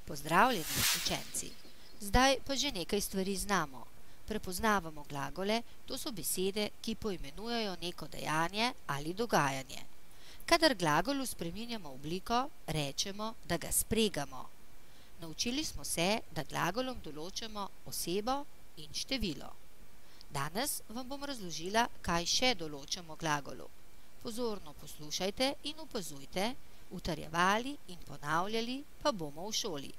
Pozdravljeni, učenci! Zdaj pa že nekaj stvari znamo. Prepoznavamo glagole, to so besede, ki poimenujejo neko dejanje ali dogajanje. Kadar glagolu spreminjamo obliko, rečemo, da ga spregamo. Naučili smo se, da glagolom določamo osebo in število. Danes vam bom razložila, kaj še določamo glagolu. Pozorno poslušajte in opazujte, utrjevali in ponavljali pa bomo v šoli.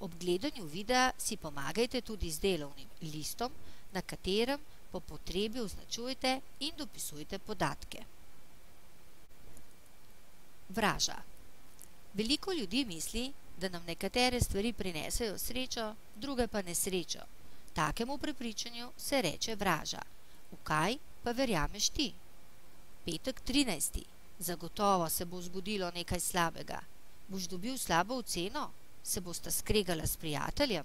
Ob gledanju videa si pomagajte tudi z delovnim listom, na katerem po potrebi označujte in dopisujte podatke. Vraža. Veliko ljudi misli, da nam nekatere stvari prinesejo srečo, druge pa nesrečo. Takemu prepričanju se reče vraža. V kaj pa verjameš ti? Petek 13. Zagotovo se bo zgodilo nekaj slabega. Boš dobil slabo oceno? Se bosta skregala s prijateljem?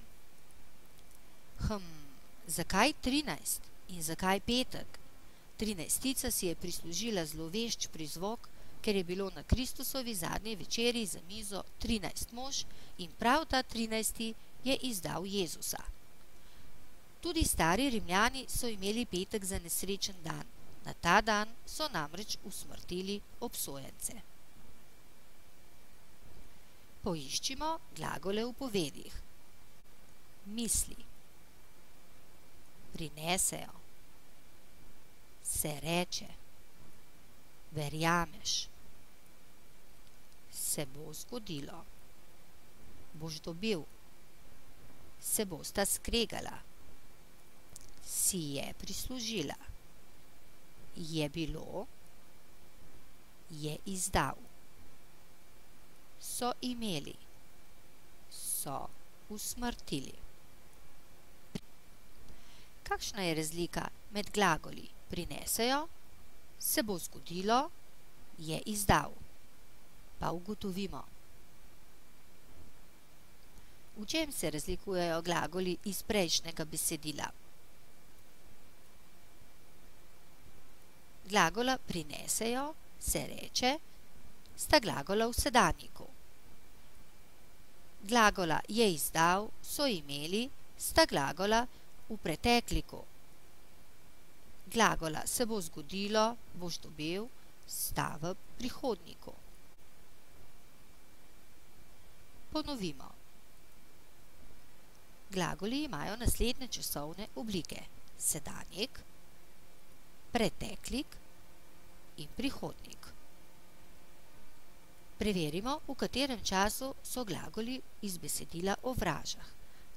Zakaj 13? In zakaj petek? 13. si je prislužila zlovešč prizvok, ker je bilo na Kristusovi zadnji večeri za mizo 13 mož in prav ta 13. je izdal Jezusa. Tudi stari Rimljani so imeli petek za nesrečen dan. Na ta dan so namreč usmrtili obsojence. Poiščimo glagole v povedih. Misli. Prinesejo. Se reče. Verjameš. Se bo zgodilo. Boš dobil. Se bosta skregala. Si je prislužila. Je bilo. Je izdal. So imeli. So usmrtili. Kakšna je razlika med glagoli prinesejo, se bo zgodilo, je izdal? Pa ugotovimo. V čem se razlikujejo glagoli iz prejšnjega besedila? Glagola prinesejo, se reče, sta glagola v sedanjiku. Glagola je izdal, so imeli, sta glagola v pretekliku. Glagola se bo zgodilo, boš dobil, sta v prihodnjiku. Ponovimo. Glagoli imajo naslednje časovne oblike: sedanjik, preteklik in prihodnik. Preverimo, v katerem času so glagoli iz besedila o vražah.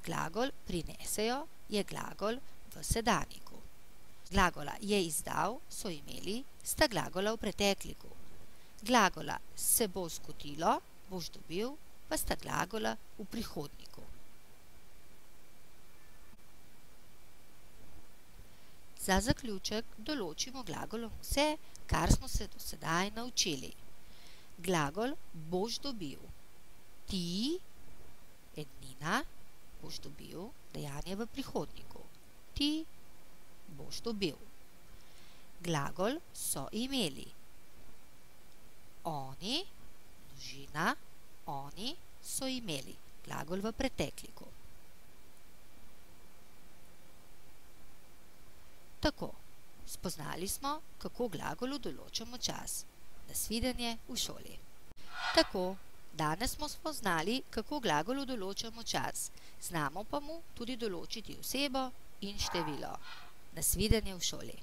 Glagol prinesejo je glagol v sedanjiku. Glagola je izdal, so imeli, sta glagola v pretekliku. Glagola se bo zgodilo, boš dobil, pa sta glagola v prihodnjiku. Za zaključek določimo glagolom vse, kar smo se do sedaj naučili. Glagol boš dobil. Ti, ednina, boš dobil dejanje v prihodnjiku. Ti boš dobil. Glagol so imeli. Oni, množina, oni so imeli. Glagol v pretekliku. Tako, spoznali smo, kako glagolu določamo čas. Nasvidenje v šoli. Tako, danes smo spoznali, kako glagolu določamo čas. Znamo pa mu tudi določiti osebo in število. Nasvidenje v šoli.